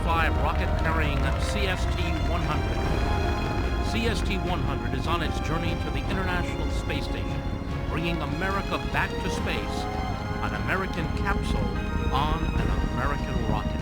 X-5 rocket carrying CST-100. CST-100 is on its journey to the International Space Station, bringing America back to space, an American capsule on an American rocket.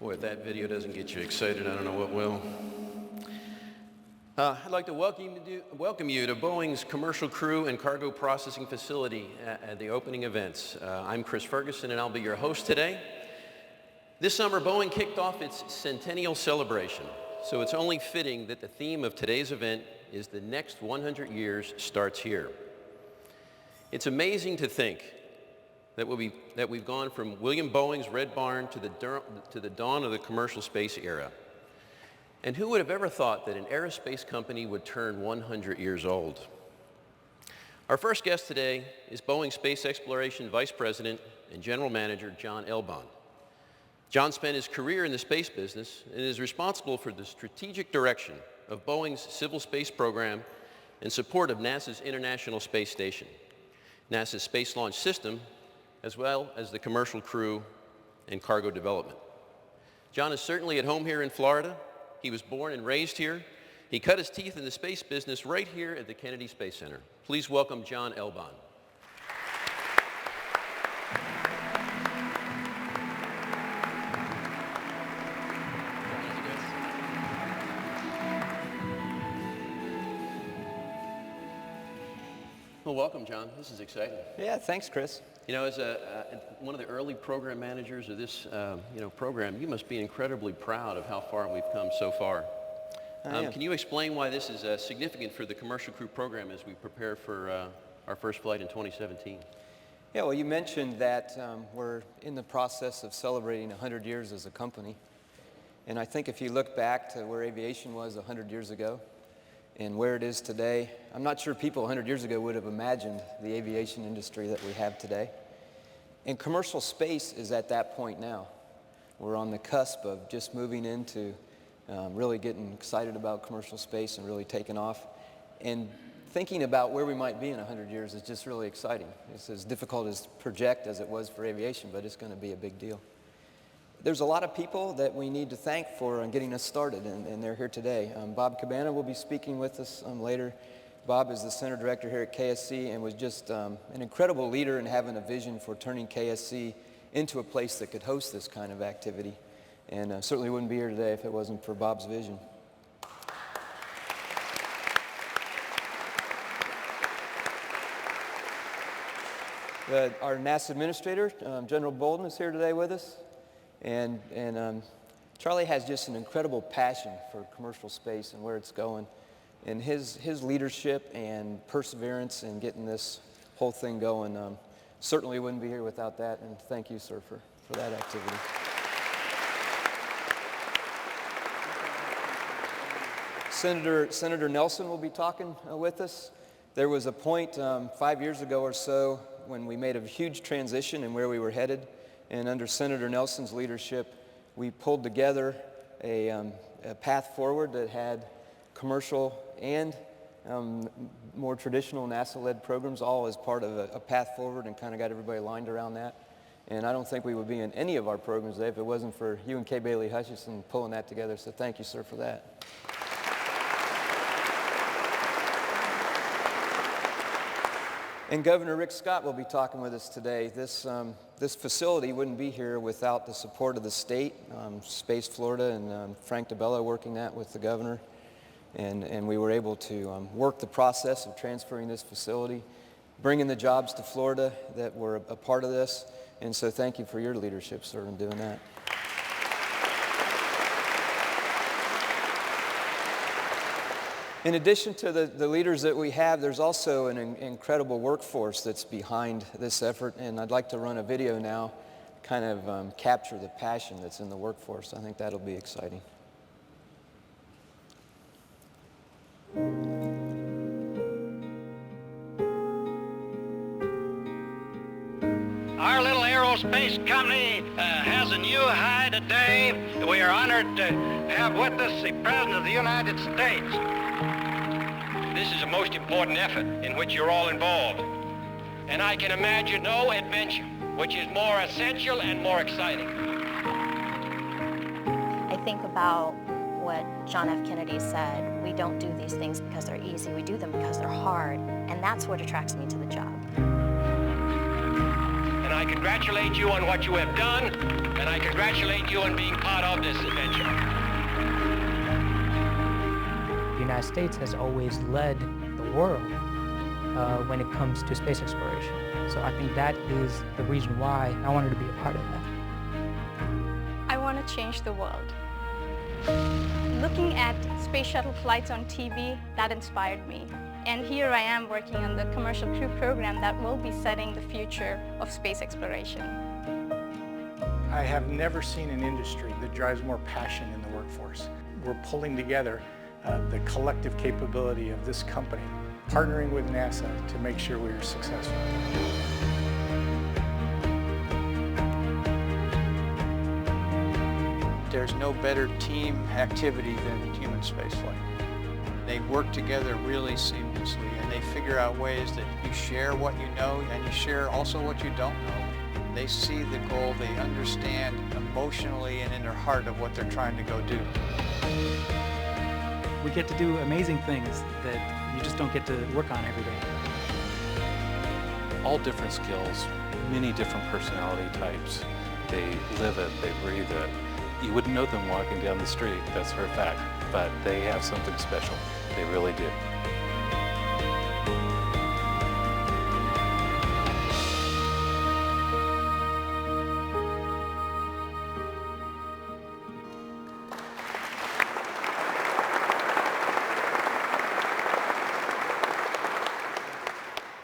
Boy, if that video doesn't get you excited, I don't know what will. I'd like to welcome you to Boeing's Commercial Crew and Cargo Processing Facility at the opening events. I'm Chris Ferguson, and I'll be your host today. This summer, Boeing kicked off its centennial celebration, so it's only fitting that the theme of today's event is the next 100 years starts here. It's amazing to think that we've gone from William Boeing's Red Barn to the dawn of the commercial space era. And who would have ever thought that an aerospace company would turn 100 years old? Our first guest today is Boeing Space Exploration Vice President and General Manager John Elbon. John spent his career in the space business and is responsible for the strategic direction of Boeing's civil space program and support of NASA's International Space Station, NASA's Space Launch System, as well as the commercial crew and cargo development. John is certainly at home here in Florida. He was born and raised here. He cut his teeth in the space business right here at the Kennedy Space Center. Please welcome John Elbon. Well, welcome, John. This is exciting. Yeah, thanks, Chris. You know, as one of the early program managers of this, program, you must be incredibly proud of how far we've come so far. Can you explain why this is significant for the commercial crew program as we prepare for our first flight in 2017? Yeah, well, you mentioned that we're in the process of celebrating 100 years as a company. And I think if you look back to where aviation was 100 years ago and where it is today, I'm not sure people 100 years ago would have imagined the aviation industry that we have today. And commercial space is at that point now. We're on the cusp of just moving into really getting excited about commercial space and really taking off. And thinking about where we might be in 100 years is just really exciting. It's as difficult to project as it was for aviation, but it's going to be a big deal. There's a lot of people that we need to thank for getting us started, and they're here today. Bob Cabana will be speaking with us later. Bob is the center director here at KSC and was just an incredible leader in having a vision for turning KSC into a place that could host this kind of activity. And certainly wouldn't be here today if it wasn't for Bob's vision. Our NASA administrator, General Bolden, is here today with us. And Charlie has just an incredible passion for commercial space and where it's going. And his leadership and perseverance in getting this whole thing going certainly wouldn't be here without that. And thank you, sir, for that activity. Senator Nelson will be talking with us. There was a point 5 years ago or so when we made a huge transition in where we were headed. And under Senator Nelson's leadership, we pulled together a path forward that had commercial and more traditional NASA-led programs all as part of a path forward, and kind of got everybody aligned around that. And I don't think we would be in any of our programs today if it wasn't for you and Kay Bailey Hutchison pulling that together. So thank you, sir, for that. And Governor Rick Scott will be talking with us today. This facility wouldn't be here without the support of the state, Space Florida, and Frank DeBello working that with the governor. And we were able to work the process of transferring this facility, bringing the jobs to Florida that were a part of this. And so thank you for your leadership, sir, in doing that. In addition to the leaders that we have, there's also an incredible workforce that's behind this effort, and I'd like to run a video now, kind of capture the passion that's in the workforce. I think that'll be exciting. Our little aerospace company has a new high today. We are honored to have with us the President of the United States. This is a most important effort in which you're all involved. And I can imagine no adventure which is more essential and more exciting. I think about what John F. Kennedy said, we don't do these things because they're easy, we do them because they're hard, and that's what attracts me to the job. And I congratulate you on what you have done, and I congratulate you on being part of this adventure. The United States has always led the world when it comes to space exploration. So I think that is the reason why I wanted to be a part of that. I want to change the world. Looking at space shuttle flights on TV, that inspired me. And here I am working on the commercial crew program that will be setting the future of space exploration. I have never seen an industry that drives more passion in the workforce. We're pulling together the collective capability of this company, partnering with NASA to make sure we are successful. There's no better team activity than human spaceflight. They work together really seamlessly, and they figure out ways that you share what you know and you share also what you don't know. They see the goal, they understand emotionally and in their heart of what they're trying to go do. We get to do amazing things that you just don't get to work on every day. All different skills, many different personality types. They live it, they breathe it. You wouldn't know them walking down the street, that's for a fact, but they have something special. They really do.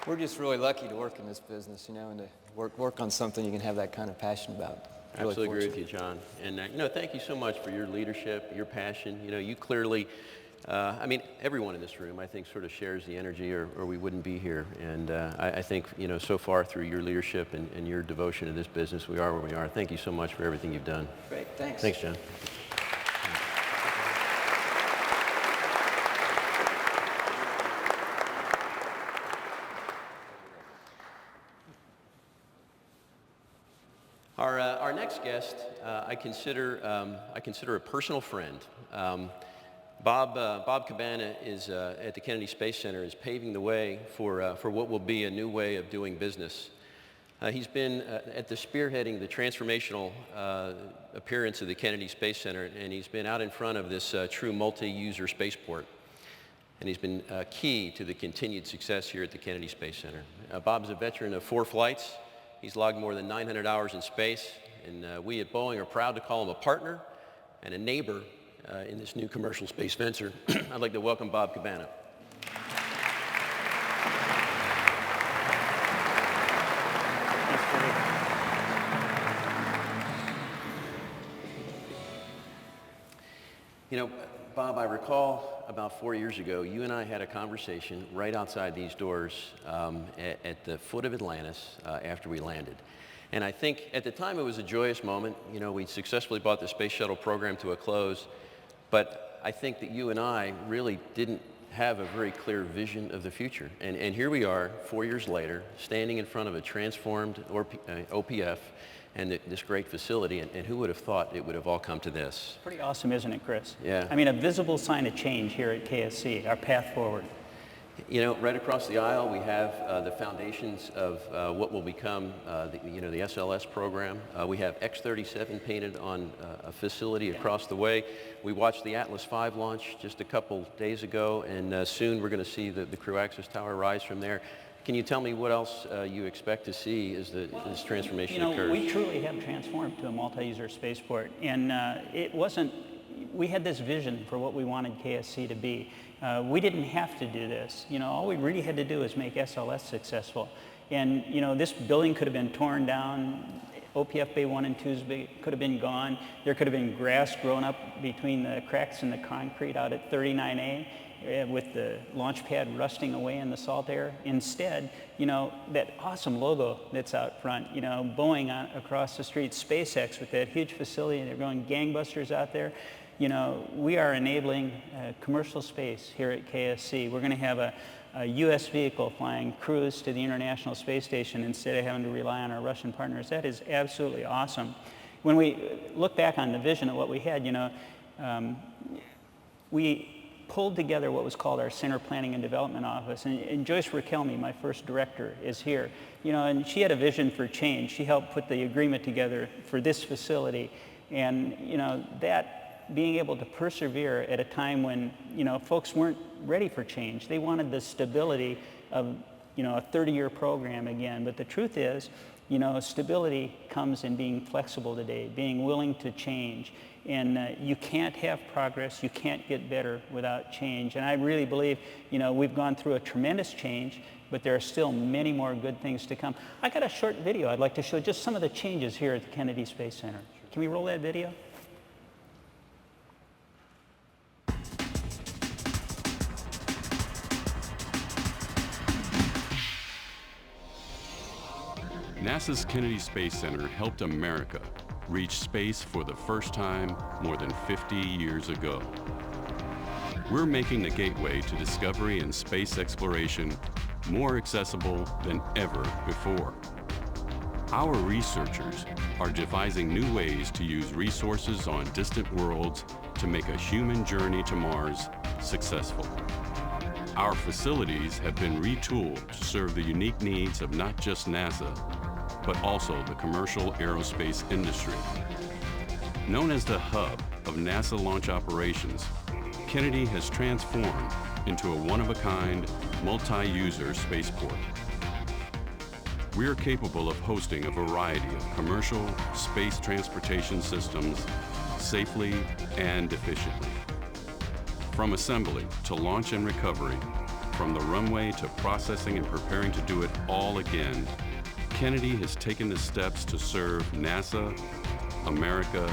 We're just really lucky to work in this business, you know, and to work on something you can have that kind of passion about. Really Absolutely agree with you, John. And you know, thank you so much for your leadership, your passion. You know, you clearly, I mean, everyone in this room, I think, sort of shares the energy, or we wouldn't be here. And I think, you know, so far through your leadership and your devotion to this business, we are where we are. Thank you so much for everything you've done. Great, thanks. Thanks, John. Our next guest, I consider a personal friend. Bob Cabana is at the Kennedy Space Center, is paving the way for what will be a new way of doing business. He's been at the spearheading the transformational appearance of the Kennedy Space Center, and he's been out in front of this true multi-user spaceport. And he's been key to the continued success here at the Kennedy Space Center. Bob's a veteran of 4 flights. He's logged more than 900 hours in space, and we at Boeing are proud to call him a partner and a neighbor in this new commercial space venture. I'd like to welcome Bob Cabana. You know, Bob, I recall about 4 years ago, you and I had a conversation right outside these doors at the foot of Atlantis after we landed. And I think at the time it was a joyous moment. You know, we successfully brought the space shuttle program to a close, but I think that you and I really didn't have a very clear vision of the future. And here we are, 4 years later, standing in front of a transformed OPF and this great facility, and who would have thought it would have all come to this? Pretty awesome, isn't it, Chris? Yeah. I mean, a visible sign of change here at KSC, our path forward. You know, right across the aisle, we have the foundations of what will become the SLS program. We have X-37 painted on a facility across the way. We watched the Atlas V launch just a couple days ago, and soon we're going to see the crew access tower rise from there. Can you tell me what else you expect to see as this transformation occurs? We truly have transformed to a multi-user spaceport, and it wasn't. We had this vision for what we wanted KSC to be. We didn't have to do this. All we really had to do is make SLS successful. And, this building could have been torn down. OPF Bay 1 and 2 could have been gone. There could have been grass growing up between the cracks in the concrete out at 39A with the launch pad rusting away in the salt air. Instead, that awesome logo that's out front, Boeing across the street, SpaceX with that huge facility, they're going gangbusters out there. We are enabling commercial space here at KSC. We're going to have a U.S. vehicle flying crews to the International Space Station instead of having to rely on our Russian partners. That is absolutely awesome. When we look back on the vision of what we had, we pulled together what was called our Center Planning and Development Office. And Joyce Raquelme, my first director, is here. And she had a vision for change. She helped put the agreement together for this facility. And, that being able to persevere at a time when, folks weren't ready for change. They wanted the stability of, a 30-year program again. But the truth is, stability comes in being flexible today, being willing to change. And you can't have progress, you can't get better without change. And I really believe, we've gone through a tremendous change, but there are still many more good things to come. I got a short video I'd like to show just some of the changes here at the Kennedy Space Center. Can we roll that video? NASA's Kennedy Space Center helped America reach space for the first time more than 50 years ago. We're making the gateway to discovery and space exploration more accessible than ever before. Our researchers are devising new ways to use resources on distant worlds to make a human journey to Mars successful. Our facilities have been retooled to serve the unique needs of not just NASA, but also the commercial aerospace industry. Known as the hub of NASA launch operations, Kennedy has transformed into a one-of-a-kind, multi-user spaceport. We're capable of hosting a variety of commercial space transportation systems safely and efficiently. From assembly to launch and recovery, from the runway to processing and preparing to do it all again, Kennedy has taken the steps to serve NASA, America,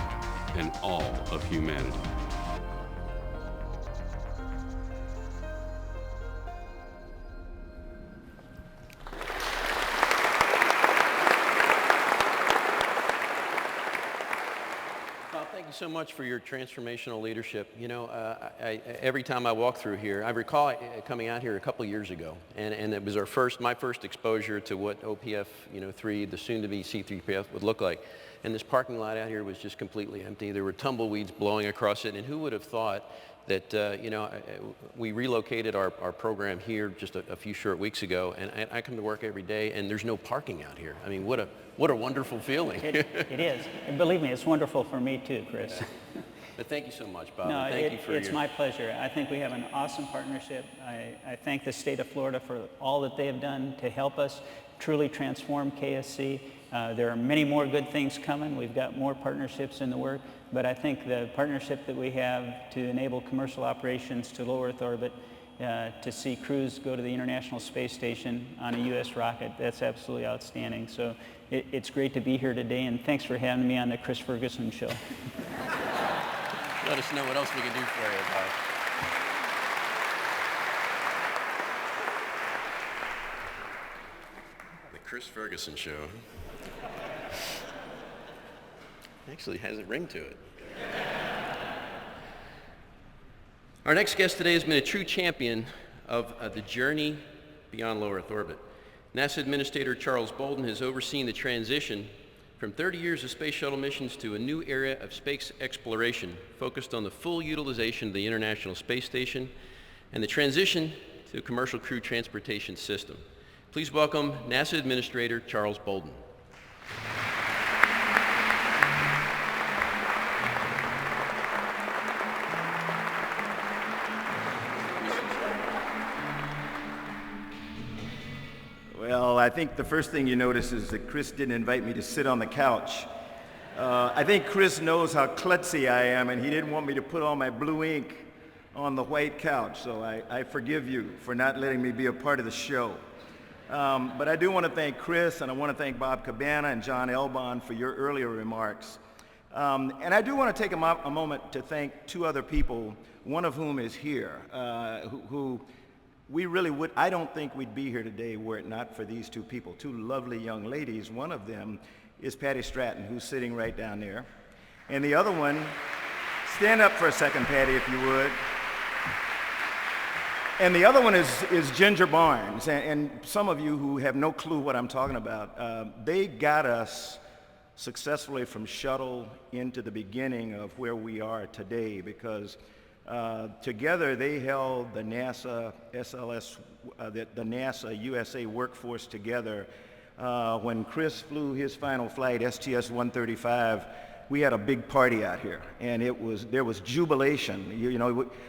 and all of humanity. Thank you so much for your transformational leadership. Every time I walk through here, I recall coming out here a couple years ago, and it was my first exposure to what OPF 3, the soon-to-be C-3PF, would look like. And this parking lot out here was just completely empty. There were tumbleweeds blowing across it, and who would have thought that, we relocated our program here just a few short weeks ago, and I come to work every day, and there's no parking out here. I mean, what a wonderful feeling. It is. And believe me, it's wonderful for me too, Chris. But thank you so much, Bob. No, It's my pleasure. I think we have an awesome partnership. I thank the state of Florida for all that they have done to help us truly transform KSC. There are many more good things coming. We've got more partnerships in the work, but I think the partnership that we have to enable commercial operations to low Earth orbit, to see crews go to the International Space Station on a U.S. rocket, that's absolutely outstanding. So it's great to be here today, and thanks for having me on the Chris Ferguson Show. Let us know what else we can do for you, Bob. The Chris Ferguson Show. Actually has a ring to it. Our next guest today has been a true champion of the journey beyond low Earth orbit. NASA Administrator Charles Bolden has overseen the transition from 30 years of space shuttle missions to a new era of space exploration focused on the full utilization of the International Space Station and the transition to the Commercial Crew Transportation System. Please welcome NASA Administrator Charles Bolden. Well, I think the first thing you notice is that Chris didn't invite me to sit on the couch. I think Chris knows how klutzy I am, and he didn't want me to put all my blue ink on the white couch, so I forgive you for not letting me be a part of the show. But I do want to thank Chris, and I want to thank Bob Cabana and John Elbon for your earlier remarks. And I do want to take a moment to thank two other people, one of whom is here, who we really would, I don't think we'd be here today were it not for these two people, two lovely young ladies. One of them is Patty Stratton, who's sitting right down there. And the other one, stand up for a second, Patty, if you would. And the other one is Ginger Barnes. And some of you who have no clue what I'm talking about, they got us successfully from shuttle into the beginning of where we are today, because together they held the NASA SLS, the NASA USA workforce together. When Chris flew his final flight, STS-135, we had a big party out here, and there was jubilation.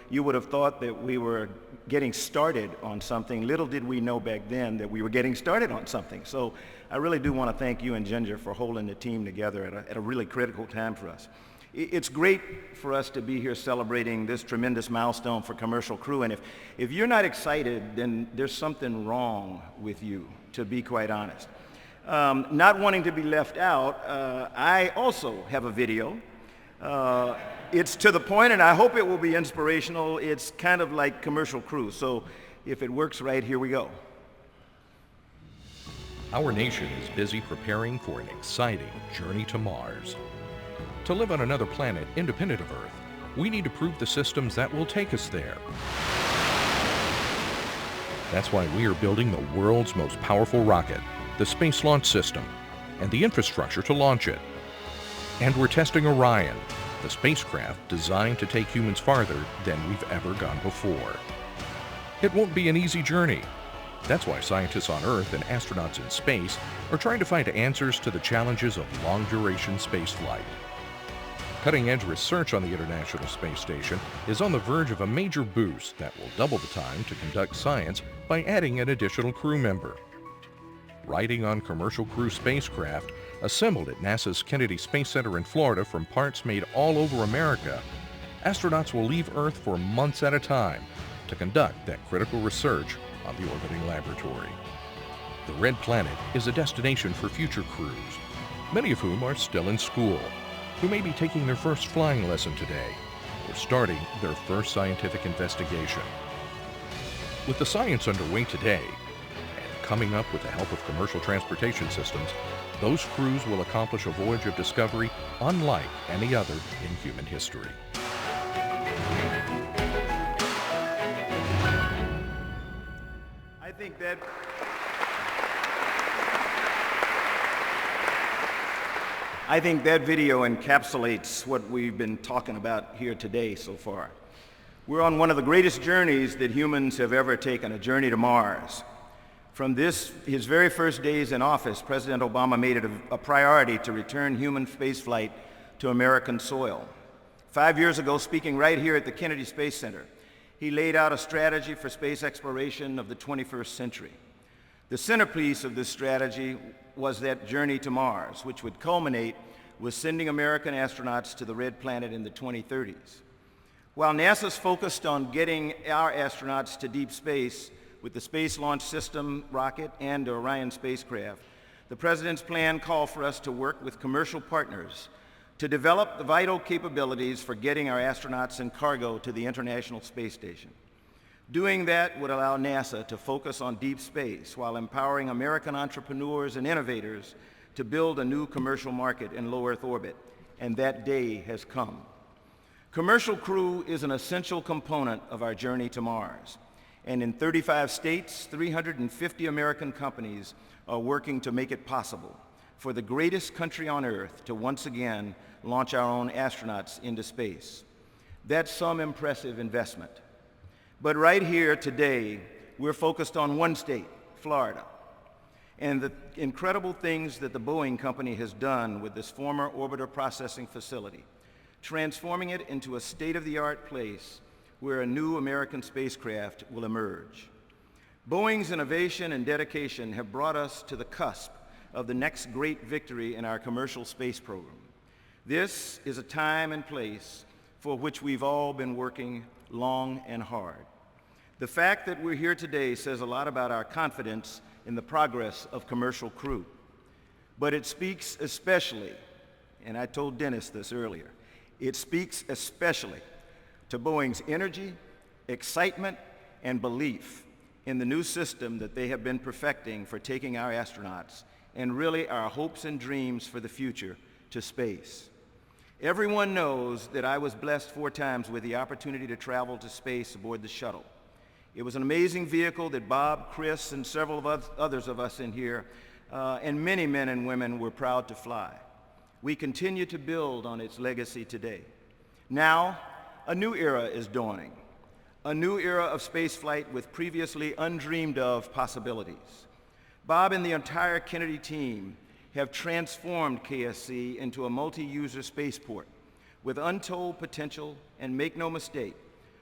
You would have thought that we were getting started on something. Little did we know back then that we were getting started on something. So I really do want to thank you and Ginger for holding the team together at a really critical time for us. It's great for us to be here celebrating this tremendous milestone for Commercial Crew, and if you're not excited, then there's something wrong with you, to be quite honest. Not wanting to be left out, I also have a video. It's to the point, and I hope it will be inspirational. It's kind of like Commercial Crew, so if it works right, here we go. Our nation is busy preparing for an exciting journey to Mars. To live on another planet independent of Earth, we need to prove the systems that will take us there. That's why we are building the world's most powerful rocket, the Space Launch System, and the infrastructure to launch it. And we're testing Orion, the spacecraft designed to take humans farther than we've ever gone before. It won't be an easy journey. That's why scientists on Earth and astronauts in space are trying to find answers to the challenges of long-duration spaceflight. Cutting-edge research on the International Space Station is on the verge of a major boost that will double the time to conduct science by adding an additional crew member. Riding on Commercial Crew spacecraft, assembled at NASA's Kennedy Space Center in Florida from parts made all over America, astronauts will leave Earth for months at a time to conduct that critical research on the orbiting laboratory. The Red Planet is a destination for future crews, many of whom are still in school, who may be taking their first flying lesson today or starting their first scientific investigation. With the science underway today, and coming up with the help of commercial transportation systems, those crews will accomplish a voyage of discovery unlike any other in human history. I think that video encapsulates what we've been talking about here today so far. We're on one of the greatest journeys that humans have ever taken, a journey to Mars. From his very first days in office, President Obama made it a priority to return human spaceflight to American soil. 5 years ago, speaking right here at the Kennedy Space Center, he laid out a strategy for space exploration of the 21st century. The centerpiece of this strategy was that journey to Mars, which would culminate with sending American astronauts to the Red Planet in the 2030s. While NASA's focused on getting our astronauts to deep space with the Space Launch System rocket and the Orion spacecraft, the President's plan called for us to work with commercial partners to develop the vital capabilities for getting our astronauts and cargo to the International Space Station. Doing that would allow NASA to focus on deep space while empowering American entrepreneurs and innovators to build a new commercial market in low Earth orbit, and that day has come. Commercial Crew is an essential component of our journey to Mars, and in 35 states, 350 American companies are working to make it possible for the greatest country on Earth to once again launch our own astronauts into space. That's some impressive investment. But right here today, we're focused on one state, Florida, and the incredible things that the Boeing company has done with this former orbiter processing facility, transforming it into a state-of-the-art place where a new American spacecraft will emerge. Boeing's innovation and dedication have brought us to the cusp of the next great victory in our commercial space program. This is a time and place for which we've all been working long and hard. The fact that we're here today says a lot about our confidence in the progress of Commercial Crew. But it speaks especially, and I told Dennis this earlier, it speaks especially to Boeing's energy, excitement, and belief in the new system that they have been perfecting for taking our astronauts and really our hopes and dreams for the future to space. Everyone knows that I was blessed 4 times with the opportunity to travel to space aboard the shuttle. It was an amazing vehicle that Bob, Chris, and several of others of us in here, and many men and women were proud to fly. We continue to build on its legacy today. Now, a new era is dawning, a new era of spaceflight with previously undreamed of possibilities. Bob and the entire Kennedy team have transformed KSC into a multi-user spaceport with untold potential, and make no mistake,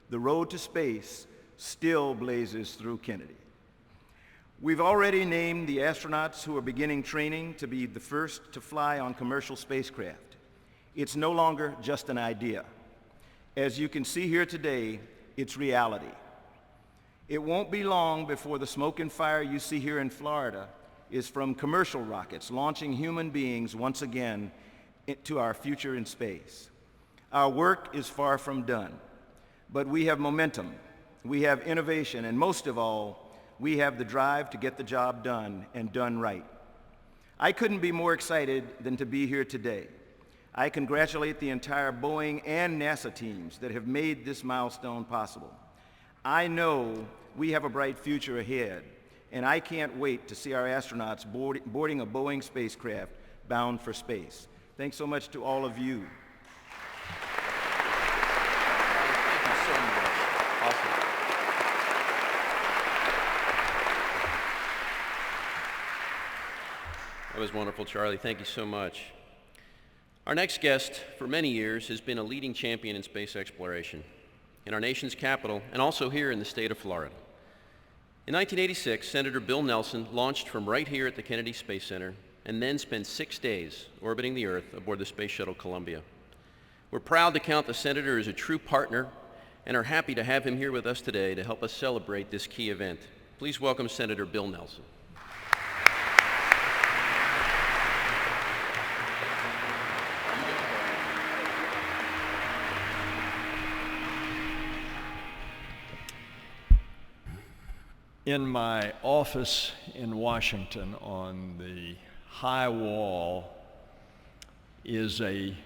the road to space still blazes through Kennedy. We've already named the astronauts who are beginning training to be the first to fly on commercial spacecraft. It's no longer just an idea. As you can see here today, it's reality. It won't be long before the smoke and fire you see here in Florida is from commercial rockets launching human beings once again to our future in space. Our work is far from done, but we have momentum, we have innovation, and most of all, we have the drive to get the job done and done right. I couldn't be more excited than to be here today. I congratulate the entire Boeing and NASA teams that have made this milestone possible. I know we have a bright future ahead, and I can't wait to see our astronauts boarding a Boeing spacecraft bound for space. Thanks so much to all of you. Thank you so much. Awesome. That was wonderful, Charlie. Thank you so much. Our next guest, for many years, has been a leading champion in space exploration in our nation's capital and also here in the state of Florida. In 1986, Senator Bill Nelson launched from right here at the Kennedy Space Center and then spent 6 days orbiting the Earth aboard the Space Shuttle Columbia. We're proud to count the Senator as a true partner and are happy to have him here with us today to help us celebrate this key event. Please welcome Senator Bill Nelson. In my office in Washington, on the high wall, is a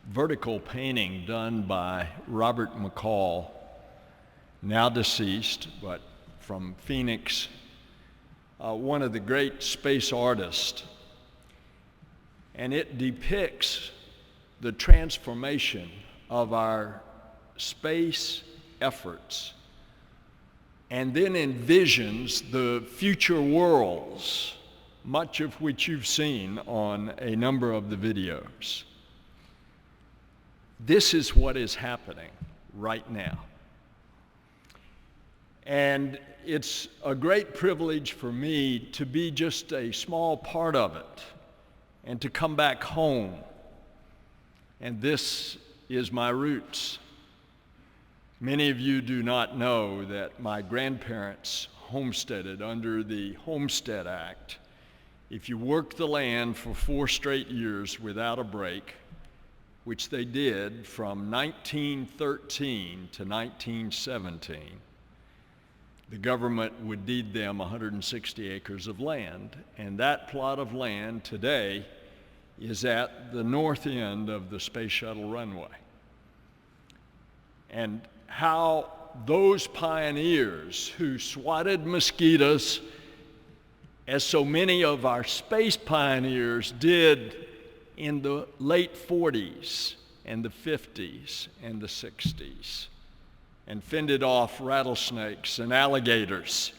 vertical painting done by Robert McCall, now deceased, but from Phoenix, one of the great space artists. And it depicts the transformation of our space efforts, and then envisions the future worlds, much of which you've seen on a number of the videos. This is what is happening right now. And it's a great privilege for me to be just a small part of it and to come back home. And this is my roots. Many of you do not know that my grandparents homesteaded under the Homestead Act. If you worked the land for 4 straight years without a break, which they did from 1913 to 1917, the government would deed them 160 acres of land, and that plot of land today is at the north end of the Space Shuttle runway. And how those pioneers who swatted mosquitoes, as so many of our space pioneers did in the late 40s and the 50s and the 60s, and fended off rattlesnakes and alligators.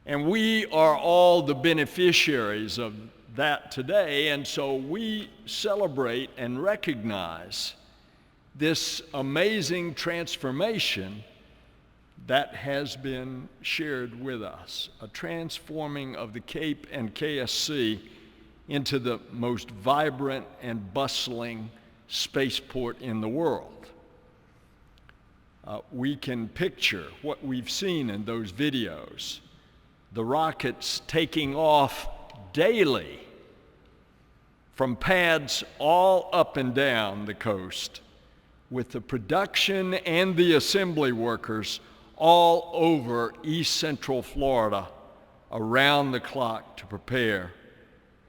And we are all the beneficiaries of that today, and so we celebrate and recognize this amazing transformation that has been shared with us, a transforming of the Cape and KSC into the most vibrant and bustling spaceport in the world. We can picture what we've seen in those videos, the rockets taking off daily from pads all up and down the coast, with the production and the assembly workers all over East Central Florida around the clock to prepare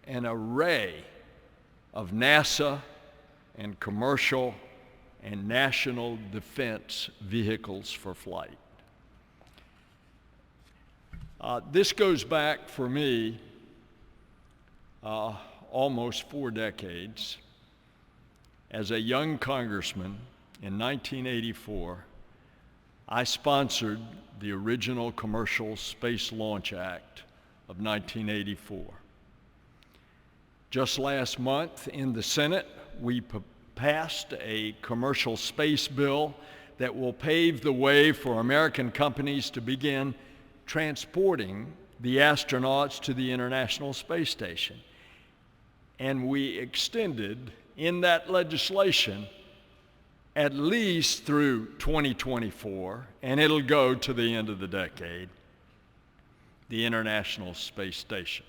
an array of NASA and commercial and national defense vehicles for flight. This goes back for me almost 4 decades. As a young congressman in 1984, I sponsored the original Commercial Space Launch Act of 1984. Just last month in the Senate, we passed a commercial space bill that will pave the way for American companies to begin transporting the astronauts to the International Space Station. And we extended in that legislation at least through 2024, and it'll go to the end of the decade, the International Space Station.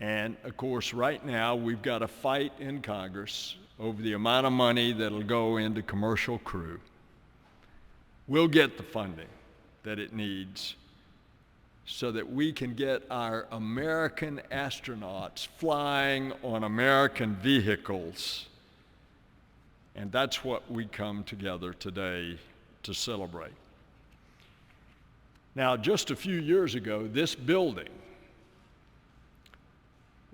And of course, right now, we've got a fight in Congress over the amount of money that'll go into Commercial Crew. We'll get the funding that it needs so that we can get our American astronauts flying on American vehicles. And that's what we come together today to celebrate. Now, just a few years ago, this building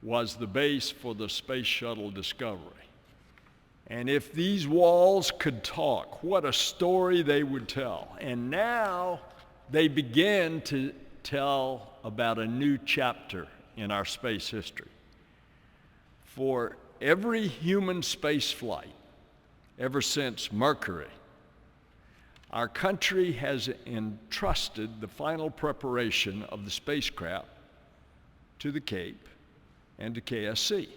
was the base for the Space Shuttle Discovery. And if these walls could talk, what a story they would tell. And now they begin to tell about a new chapter in our space history. For every human space flight, ever since Mercury, our country has entrusted the final preparation of the spacecraft to the Cape and to KSC.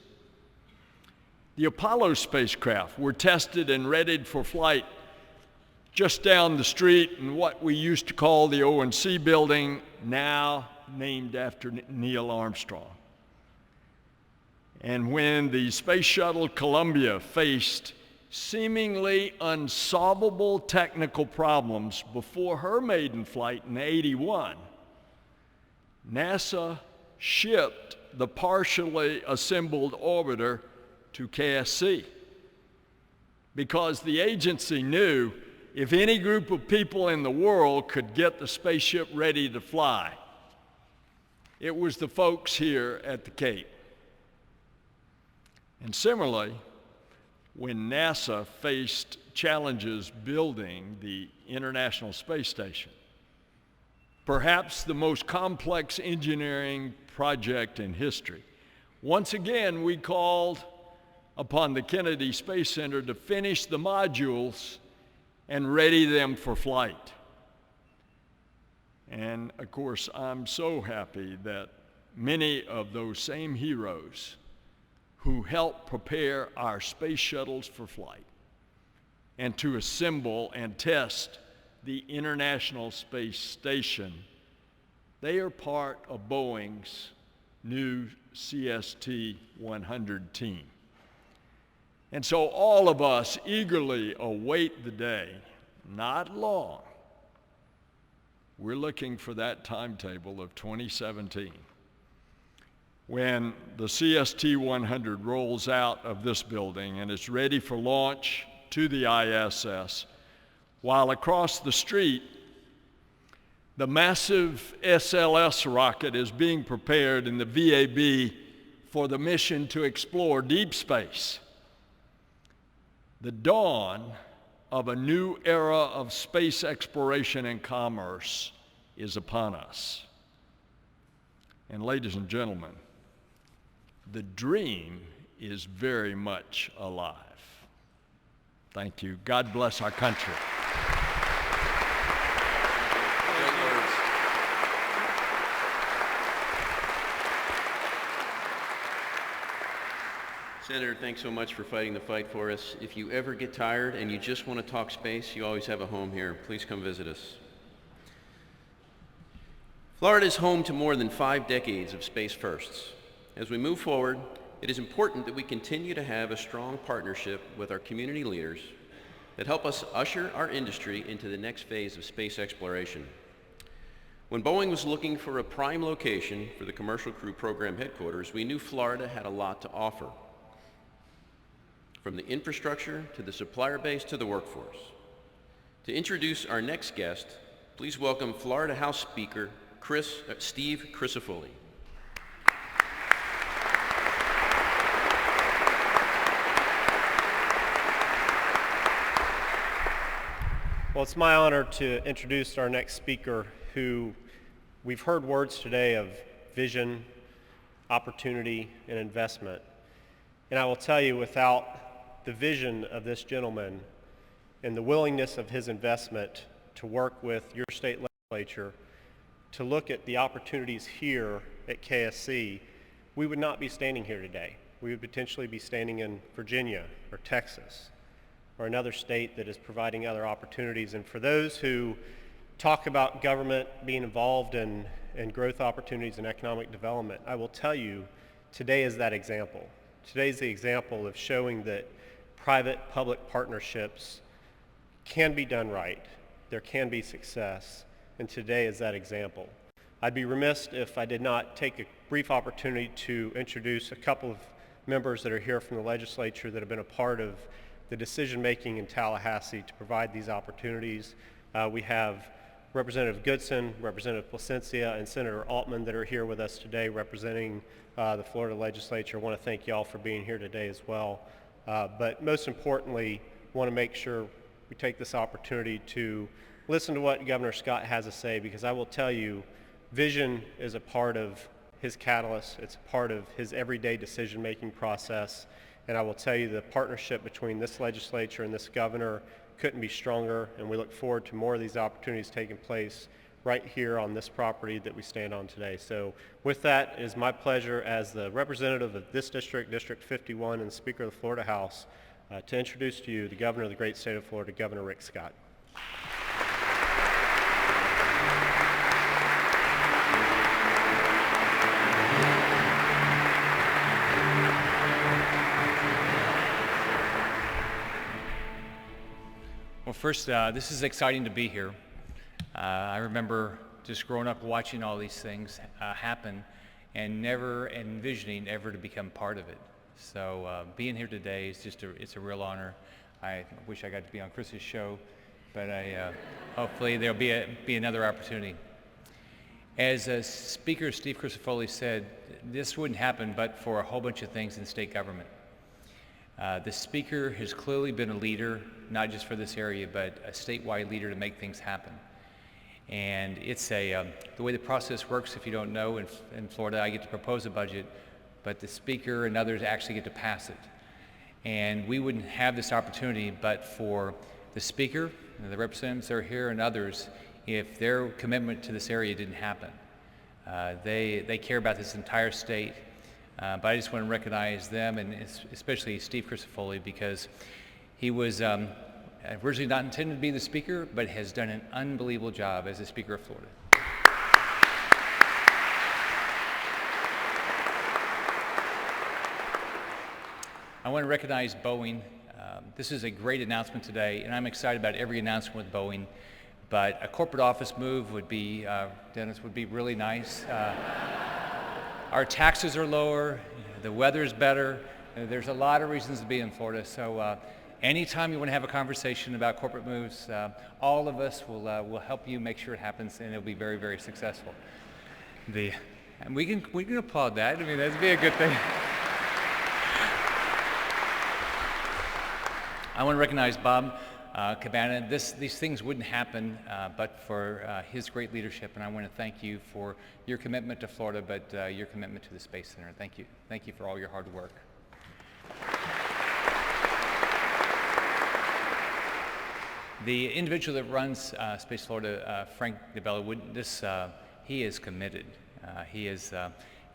The Apollo spacecraft were tested and readied for flight just down the street in what we used to call the O&C building, now named after Neil Armstrong. And when the Space Shuttle Columbia faced seemingly unsolvable technical problems before her maiden flight in '81, NASA shipped the partially assembled orbiter to KSC because the agency knew if any group of people in the world could get the spaceship ready to fly, it was the folks here at the Cape. And similarly, when NASA faced challenges building the International Space Station, perhaps the most complex engineering project in history, once again we called upon the Kennedy Space Center to finish the modules and ready them for flight. And of course, I'm so happy that many of those same heroes who helped prepare our space shuttles for flight and to assemble and test the International Space Station, they are part of Boeing's new CST-100 team. And so all of us eagerly await the day, not long. We're looking for that timetable of 2017, when the CST-100 rolls out of this building and is ready for launch to the ISS, while across the street, the massive SLS rocket is being prepared in the VAB for the mission to explore deep space. The dawn of a new era of space exploration and commerce is upon us. And ladies and gentlemen, the dream is very much alive. Thank you. God bless our country. Senator, thanks so much for fighting the fight for us. If you ever get tired and you just want to talk space, you always have a home here. Please come visit us. Florida is home to more than 5 decades of space firsts. As we move forward, it is important that we continue to have a strong partnership with our community leaders that help us usher our industry into the next phase of space exploration. When Boeing was looking for a prime location for the Commercial Crew Program headquarters, we knew Florida had a lot to offer. From the infrastructure to the supplier base to the workforce. To introduce our next guest, please welcome Florida House Speaker Steve Crisafulli. Well, it's my honor to introduce our next speaker, who we've heard words today of vision, opportunity, and investment. And I will tell you, without the vision of this gentleman and the willingness of his investment to work with your state legislature to look at the opportunities here at KSC, we would not be standing here today. We would potentially be standing in Virginia or Texas or another state that is providing other opportunities. And for those who talk about government being involved in growth opportunities and economic development, I will tell you, today is that example. Today's the example of showing that private-public partnerships can be done right. There can be success, and today is that example. I'd be remiss if I did not take a brief opportunity to introduce a couple of members that are here from the legislature that have been a part of the decision-making in Tallahassee to provide these opportunities. We have Representative Goodson, Representative Placencia, and Senator Altman that are here with us today representing the Florida legislature. I want to thank you all for being here today as well. But most importantly, want to make sure we take this opportunity to listen to what Governor Scott has to say, because I will tell you, vision is a part of his catalyst. It's a part of his everyday decision-making process. And I will tell you, the partnership between this legislature and this governor couldn't be stronger, and we look forward to more of these opportunities taking place right here on this property that we stand on today. So with that, it is my pleasure as the representative of this district, District 51, and Speaker of the Florida House, to introduce to you the governor of the great state of Florida, Governor Rick Scott. Well, first, this is exciting to be here. I remember just growing up watching all these things happen and never envisioning ever to become part of it. So being here today is just it's a real honor. I wish I got to be on Chris's show, but hopefully there'll be another opportunity. As Speaker Steve Crisafulli said, this wouldn't happen but for a whole bunch of things in state government. The Speaker has clearly been a leader, not just for this area, but a statewide leader to make things happen. And it's the way the process works, if you don't know, in Florida, I get to propose a budget, but the Speaker and others actually get to pass it. And we wouldn't have this opportunity but for the Speaker, and the representatives that are here, and others, if their commitment to this area didn't happen. They care about this entire state, but I just want to recognize them, and especially Steve Crisafulli, because he was originally not intended to be the Speaker, but has done an unbelievable job as the Speaker of Florida. I want to recognize Boeing. This is a great announcement today, and I'm excited about every announcement with Boeing, but a corporate office move would be, Dennis, would be really nice. Our taxes are lower, the weather's better, there's a lot of reasons to be in Florida, so anytime you want to have a conversation about corporate moves, all of us will help you make sure it happens, and it'll be very, very successful. And we can applaud that. I mean, that'd be a good thing. I want to recognize Bob Cabana. These things wouldn't happen but for his great leadership, and I want to thank you for your commitment to Florida, but your commitment to the Space Center. Thank you. Thank you for all your hard work. The individual that runs Space Florida, Frank DeBella, he is committed.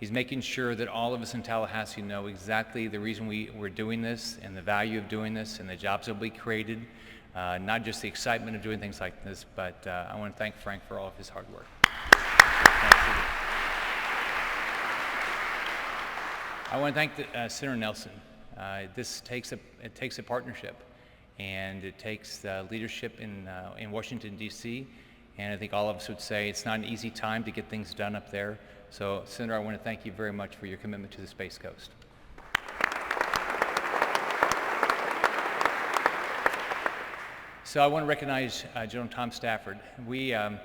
He's making sure that all of us in Tallahassee know exactly the reason we're doing this and the value of doing this and the jobs that will be created, not just the excitement of doing things like this, but I want to thank Frank for all of his hard work. I want to thank Senator Nelson. This takes a partnership, and it takes leadership in Washington, D.C., and I think all of us would say it's not an easy time to get things done up there. So, Senator, I want to thank you very much for your commitment to the Space Coast. So I want to recognize General Tom Stafford. We had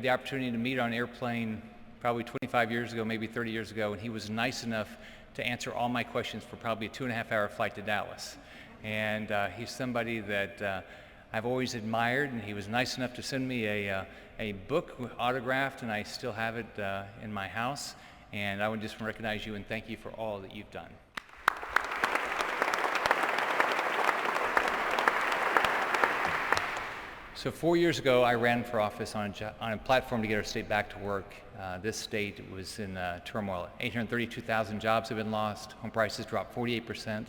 the opportunity to meet on an airplane probably 25 years ago, maybe 30 years ago, and he was nice enough to answer all my questions for probably a 2.5-hour flight to Dallas. And he's somebody that I've always admired, and he was nice enough to send me a book autographed, and I still have it in my house. And I would just recognize you and thank you for all that you've done. So 4 years ago, I ran for office on a platform to get our state back to work. This state was in turmoil. 832,000 jobs have been lost. Home prices dropped 48%.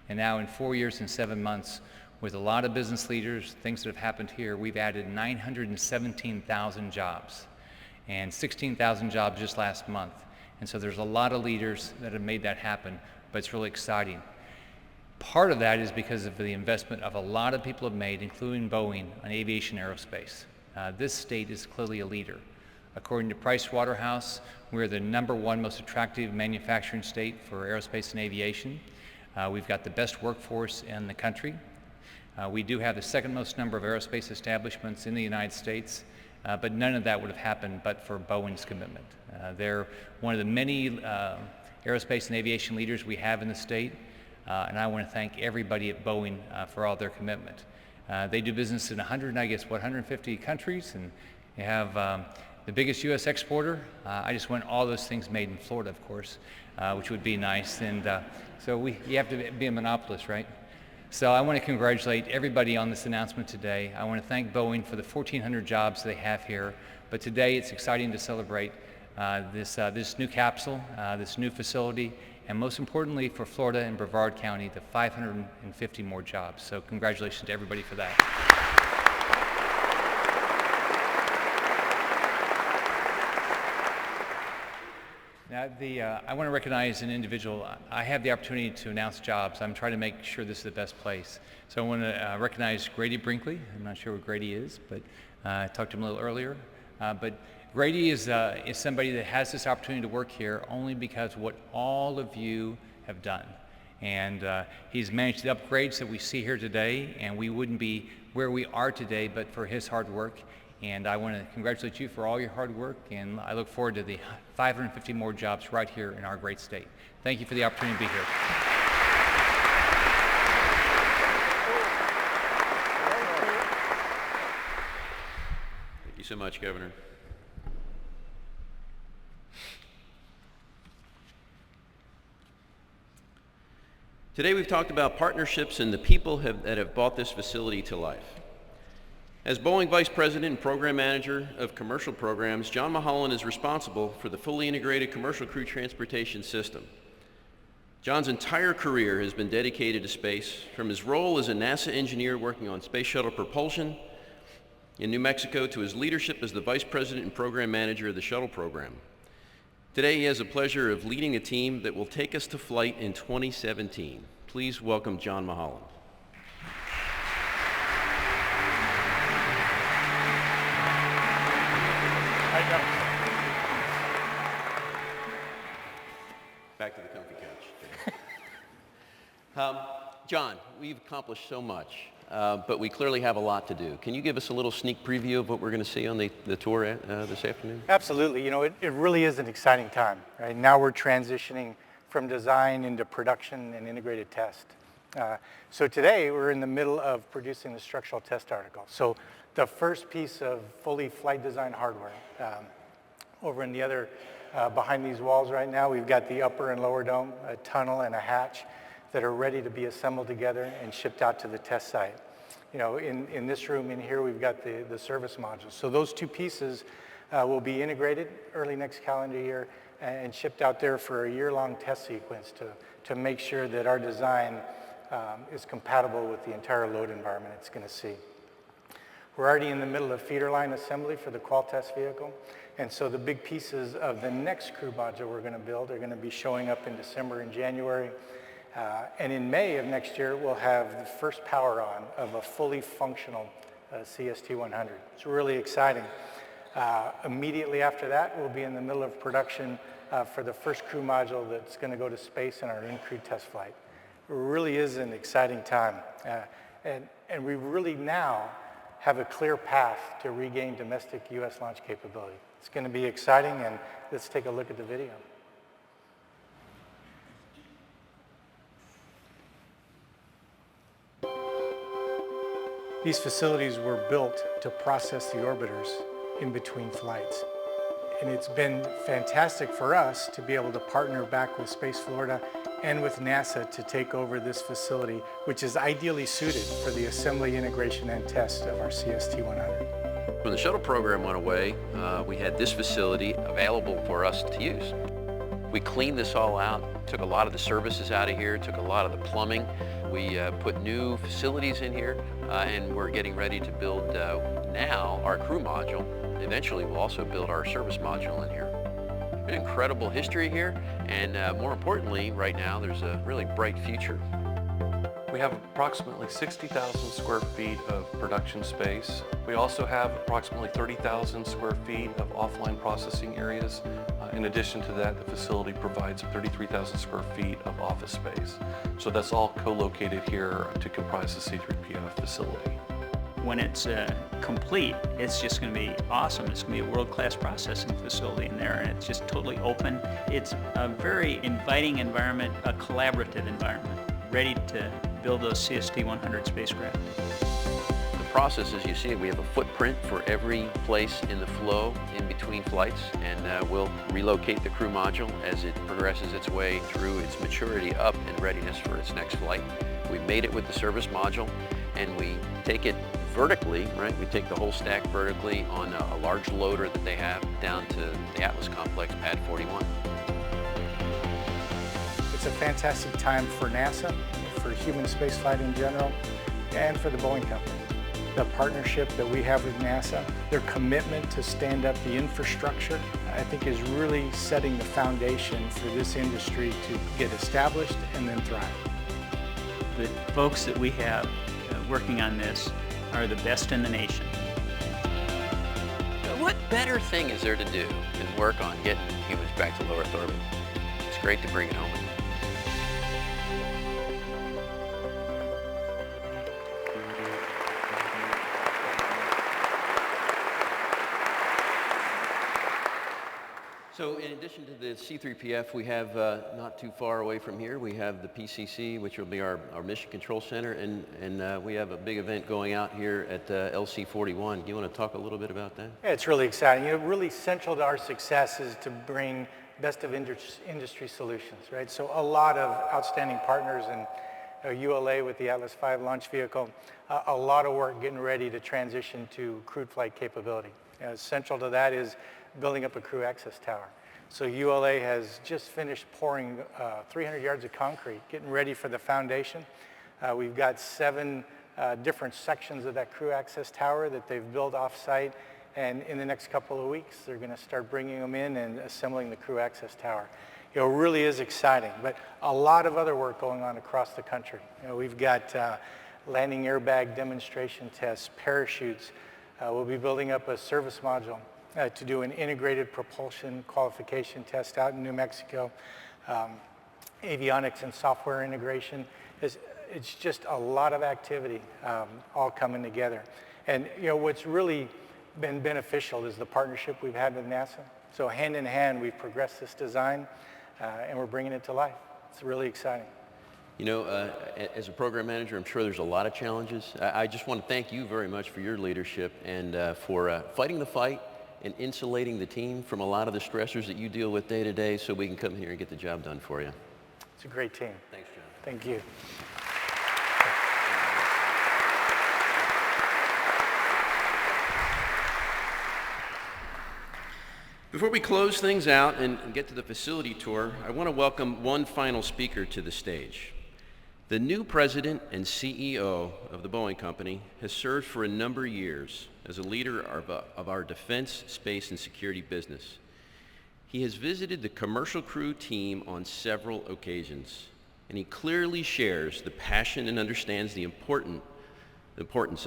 And now in 4 years and 7 months, with a lot of business leaders, things that have happened here, we've added 917,000 jobs and 16,000 jobs just last month. And so there's a lot of leaders that have made that happen, but it's really exciting. Part of that is because of the investment of a lot of people have made, including Boeing, on aviation aerospace. This state is clearly a leader. According to Price Waterhouse, we're the #1 most attractive manufacturing state for aerospace and aviation. We've got the best workforce in the country. We do have the second most number of aerospace establishments in the United States, but none of that would have happened but for Boeing's commitment. They're one of the many aerospace and aviation leaders we have in the state, and I want to thank everybody at Boeing for all their commitment. They do business in 150 countries, and they have the biggest U.S. exporter. I just want all those things made in Florida, of course, which would be nice. And so you have to be a monopolist, right? So I want to congratulate everybody on this announcement today. I want to thank Boeing for the 1,400 jobs they have here. But today it's exciting to celebrate this new capsule, this new facility, and most importantly for Florida and Brevard County, the 550 more jobs. So congratulations to everybody for that. Now, I want to recognize an individual. I have the opportunity to announce jobs. I'm trying to make sure this is the best place. So I want to recognize Grady Brinkley. I'm not sure where Grady is, but I talked to him a little earlier. But Grady is somebody that has this opportunity to work here only because of what all of you have done. And he's managed the upgrades that we see here today, and we wouldn't be where we are today but for his hard work. And I want to congratulate you for all your hard work, and I look forward to the 550 more jobs right here in our great state. Thank you for the opportunity to be here. Thank you so much, Governor. Today we've talked about partnerships and the people that have brought this facility to life. As Boeing Vice President and Program Manager of Commercial Programs, John Mulholland is responsible for the fully integrated commercial crew transportation system. John's entire career has been dedicated to space, from his role as a NASA engineer working on space shuttle propulsion in New Mexico to his leadership as the Vice President and Program Manager of the shuttle program. Today he has the pleasure of leading a team that will take us to flight in 2017. Please welcome John Mulholland. Back to the comfy couch. John, we've accomplished so much, but we clearly have a lot to do. Can you give us a little sneak preview of what we're going to see on the tour this afternoon? Absolutely. You know, it really is an exciting time. Right now we're transitioning from design into production and integrated test. So today we're in the middle of producing the structural test article. So the first piece of fully flight design hardware. Over in the other, behind these walls right now, we've got the upper and lower dome, a tunnel and a hatch that are ready to be assembled together and shipped out to the test site. You know, in this room in here, we've got the service modules. So those two pieces will be integrated early next calendar year and shipped out there for a year-long test sequence to make sure that our design is compatible with the entire load environment it's going to see. We're already in the middle of feeder line assembly for the qual test vehicle, and so the big pieces of the next crew module we're going to build are going to be showing up in December and January. And in May of next year, we'll have the first power on of a fully functional CST-100. It's really exciting. Immediately after that, we'll be in the middle of production for the first crew module that's going to go to space in our in-crew test flight. It really is an exciting time. And we really now have a clear path to regain domestic U.S. launch capability. It's going to be exciting, and let's take a look at the video. These facilities were built to process the orbiters in between flights. And it's been fantastic for us to be able to partner back with Space Florida and with NASA to take over this facility, which is ideally suited for the assembly, integration, and test of our CST-100. When the shuttle program went away, we had this facility available for us to use. We cleaned this all out, took a lot of the services out of here, took a lot of the plumbing. We put new facilities in here, and we're getting ready to build now our crew module. Eventually, we'll also build our service module in here. An incredible history here, and more importantly, right now, there's a really bright future. We have approximately 60,000 square feet of production space. We also have approximately 30,000 square feet of offline processing areas. In addition to that, the facility provides 33,000 square feet of office space. So that's all co-located here to comprise the C3PF facility. When it's complete, it's just going to be awesome. It's going to be a world-class processing facility in there, and it's just totally open. It's a very inviting environment, a collaborative environment, ready to build those CST-100 spacecraft. The process, as you see, we have a footprint for every place in the flow in between flights, and we'll relocate the crew module as it progresses its way through its maturity up and readiness for its next flight. We made it with the service module, and we take it vertically, right? We take the whole stack vertically on a large loader that they have down to the Atlas Complex, Pad 41. It's a fantastic time for NASA, for human spaceflight in general, and for the Boeing company. The partnership that we have with NASA, their commitment to stand up the infrastructure, I think is really setting the foundation for this industry to get established and then thrive. The folks that we have working on this are the best in the nation. What better thing is there to do than work on getting humans back to low Earth orbit? It's great to bring it home again. So in addition to the C3PF, we have not too far away from here, we have the PCC, which will be our Mission Control Center, and we have a big event going out here at LC41. Do you want to talk a little bit about that? Yeah, it's really exciting. You know, really central to our success is to bring best of industry solutions, right? So a lot of outstanding partners in ULA with the Atlas V launch vehicle, a lot of work getting ready to transition to crewed flight capability. Central to that is building up a crew access tower. So ULA has just finished pouring 300 yards of concrete, getting ready for the foundation. We've got 7 different sections of that crew access tower that they've built off-site, and in the next couple of weeks, they're going to start bringing them in and assembling the crew access tower. You know, it really is exciting, but a lot of other work going on across the country. You know, we've got landing airbag demonstration tests, parachutes. We'll be building up a service module to do an integrated propulsion qualification test out in New Mexico. Avionics and software integration. It's just a lot of activity all coming together. And you know, what's really been beneficial is the partnership we've had with NASA. So hand in hand, we've progressed this design and we're bringing it to life. It's really exciting. You know, as a program manager, I'm sure there's a lot of challenges. I just want to thank you very much for your leadership and for fighting the fight and insulating the team from a lot of the stressors that you deal with day to day so we can come here and get the job done for you. It's a great team. Thanks, John. Thank you. Before we close things out and get to the facility tour, I want to welcome one final speaker to the stage. The new president and CEO of the Boeing Company has served for a number of years as a leader of our defense, space, and security business. He has visited the commercial crew team on several occasions, and he clearly shares the passion and understands the importance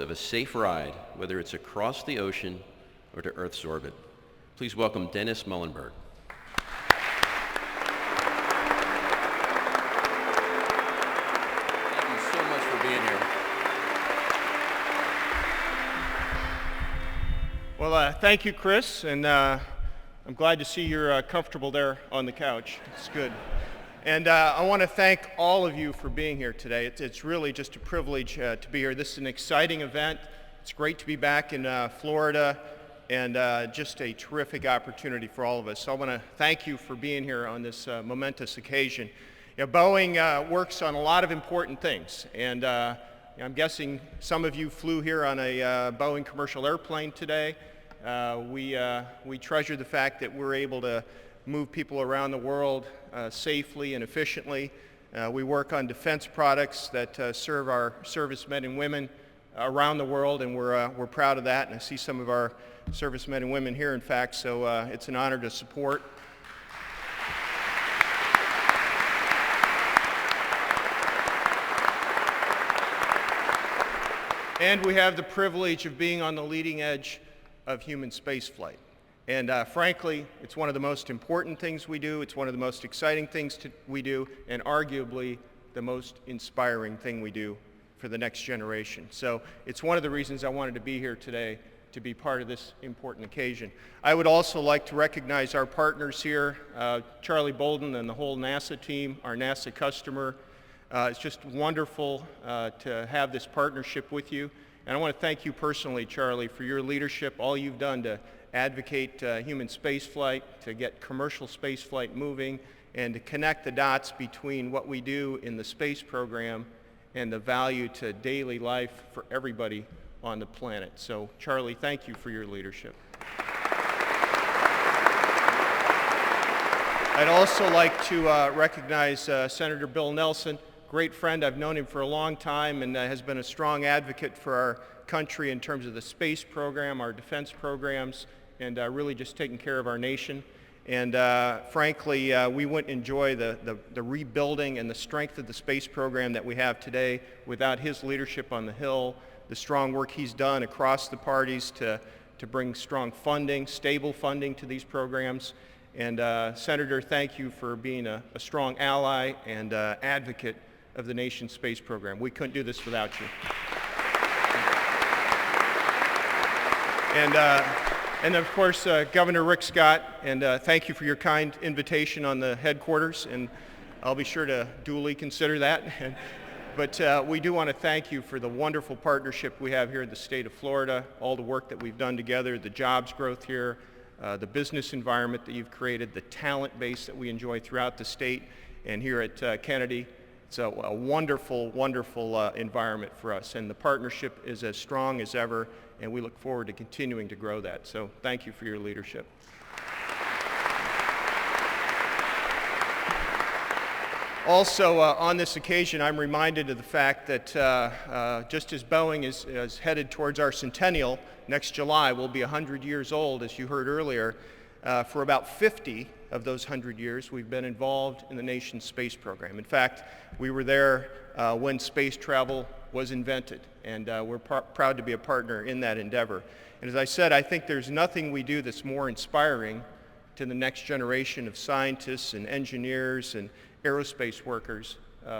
of a safe ride, whether it's across the ocean or to Earth's orbit. Please welcome Dennis Muhlenberg. Thank you so much for being here. Well, thank you, Chris, and I'm glad to see you're comfortable there on the couch. It's good. And I want to thank all of you for being here today. It's really just a privilege to be here. This is an exciting event. It's great to be back in Florida, and just a terrific opportunity for all of us. So I want to thank you for being here on this momentous occasion. You know, Boeing works on a lot of important things, and I'm guessing some of you flew here on a Boeing commercial airplane today. We treasure the fact that we're able to move people around the world safely and efficiently. We work on defense products that serve our servicemen and women around the world, and we're proud of that. And I see some of our servicemen and women here, in fact, so it's an honor to support. And we have the privilege of being on the leading edge of human spaceflight. And frankly, it's one of the most important things we do, it's one of the most exciting things we do, and arguably the most inspiring thing we do for the next generation. So it's one of the reasons I wanted to be here today, to be part of this important occasion. I would also like to recognize our partners here, Charlie Bolden and the whole NASA team, our NASA customer. It's just wonderful to have this partnership with you. And I want to thank you personally, Charlie, for your leadership, all you've done to advocate human spaceflight, to get commercial spaceflight moving, and to connect the dots between what we do in the space program and the value to daily life for everybody on the planet. So, Charlie, thank you for your leadership. I'd also like to recognize Senator Bill Nelson, great friend. I've known him for a long time and has been a strong advocate for our country in terms of the space program, our defense programs, and really just taking care of our nation. And frankly, we wouldn't enjoy the rebuilding and the strength of the space program that we have today without his leadership on the Hill, the strong work he's done across the parties to bring strong funding, stable funding to these programs. And Senator, thank you for being a strong ally and advocate of the nation's space program. We couldn't do this without you. And of course, Governor Rick Scott, and thank you for your kind invitation on the headquarters, and I'll be sure to duly consider that. But we do want to thank you for the wonderful partnership we have here in the state of Florida, all the work that we've done together, the jobs growth here, the business environment that you've created, the talent base that we enjoy throughout the state and here at Kennedy. It's a wonderful, wonderful environment for us, and the partnership is as strong as ever, and we look forward to continuing to grow that. So thank you for your leadership. Also, on this occasion, I'm reminded of the fact that just as Boeing is headed towards our centennial, next July we'll be 100 years old, as you heard earlier. For about 50 of those 100 years, we've been involved in the nation's space program. In fact, we were there when space travel was invented, and we're proud to be a partner in that endeavor. And as I said, I think there's nothing we do that's more inspiring to the next generation of scientists and engineers and aerospace workers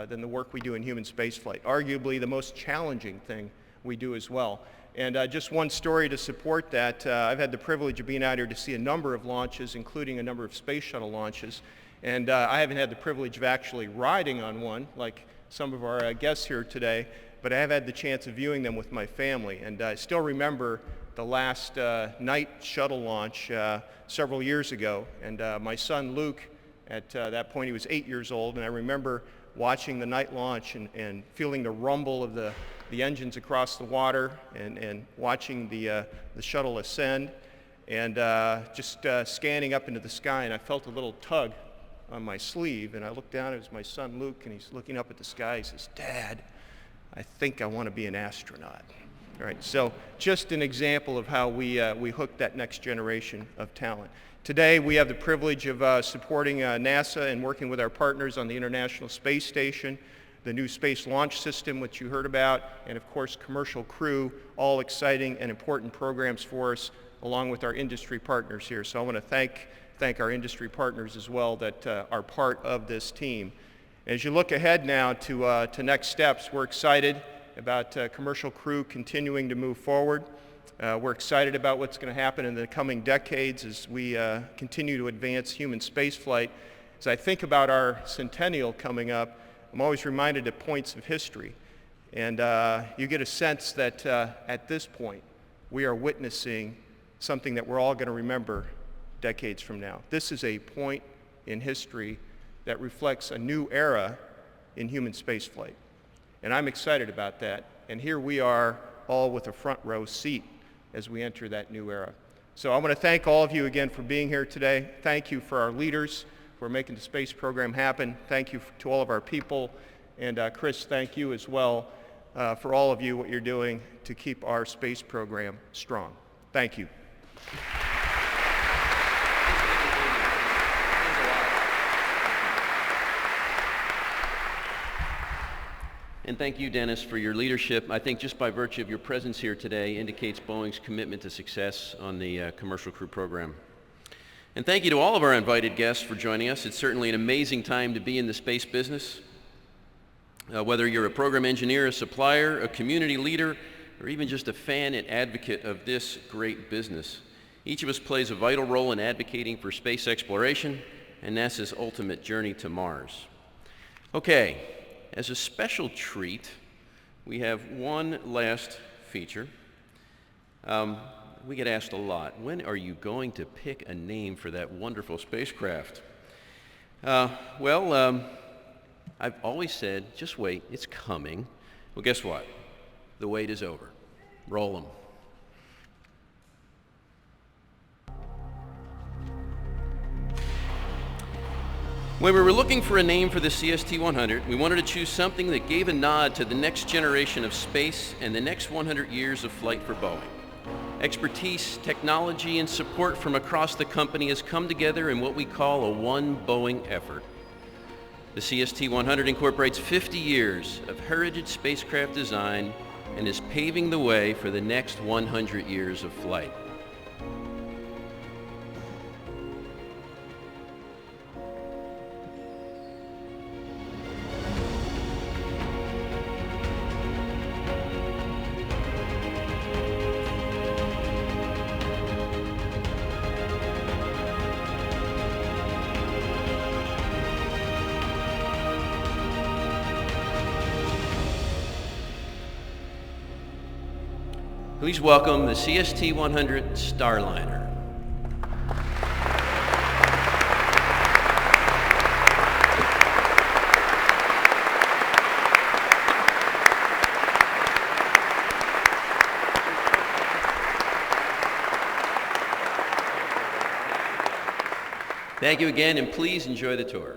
than the work we do in human spaceflight. Arguably the most challenging thing we do as well. And just one story to support that, I've had the privilege of being out here to see a number of launches, including a number of space shuttle launches. And I haven't had the privilege of actually riding on one like some of our guests here today, but I have had the chance of viewing them with my family. And I still remember the last night shuttle launch several years ago. And my son Luke, at that point he was 8 years old, and I remember watching the night launch and feeling the rumble of the engines across the water and watching the shuttle ascend and just scanning up into the sky, and I felt a little tug on my sleeve, and I looked down, it was my son Luke, and he's looking up at the sky. He says, "Dad, I think I want to be an astronaut." All right, so just an example of how we hook that next generation of talent. Today we have the privilege of supporting NASA and working with our partners on the International Space Station, the new Space Launch System, which you heard about, and of course Commercial Crew, all exciting and important programs for us, along with our industry partners here. So I want to thank our industry partners as well that are part of this team. As you look ahead now to next steps, we're excited about Commercial Crew continuing to move forward. We're excited about what's going to happen in the coming decades as we continue to advance human spaceflight. As I think about our centennial coming up, I'm always reminded of points of history. And you get a sense that at this point, we are witnessing something that we're all going to remember decades from now. This is a point in history that reflects a new era in human spaceflight. And I'm excited about that. And here we are all with a front row seat as we enter that new era. So I want to thank all of you again for being here today. Thank you for our leaders for making the space program happen. Thank you to all of our people. And Chris, thank you as well for all of you, what you're doing to keep our space program strong. Thank you. And thank you, Dennis, for your leadership. I think just by virtue of your presence here today indicates Boeing's commitment to success on the Commercial Crew program. And thank you to all of our invited guests for joining us. It's certainly an amazing time to be in the space business. Whether you're a program engineer, a supplier, a community leader, or even just a fan and advocate of this great business, each of us plays a vital role in advocating for space exploration and NASA's ultimate journey to Mars. Okay, as a special treat, we have one last feature. We get asked a lot, when are you going to pick a name for that wonderful spacecraft? I've always said, just wait, it's coming. Well, guess what? The wait is over. Roll 'em. When we were looking for a name for the CST-100, we wanted to choose something that gave a nod to the next generation of space and the next 100 years of flight for Boeing. Expertise, technology, and support from across the company has come together in what we call a One Boeing effort. The CST-100 incorporates 50 years of heritage spacecraft design and is paving the way for the next 100 years of flight. Please welcome the CST-100 Starliner. Thank you again, and please enjoy the tour.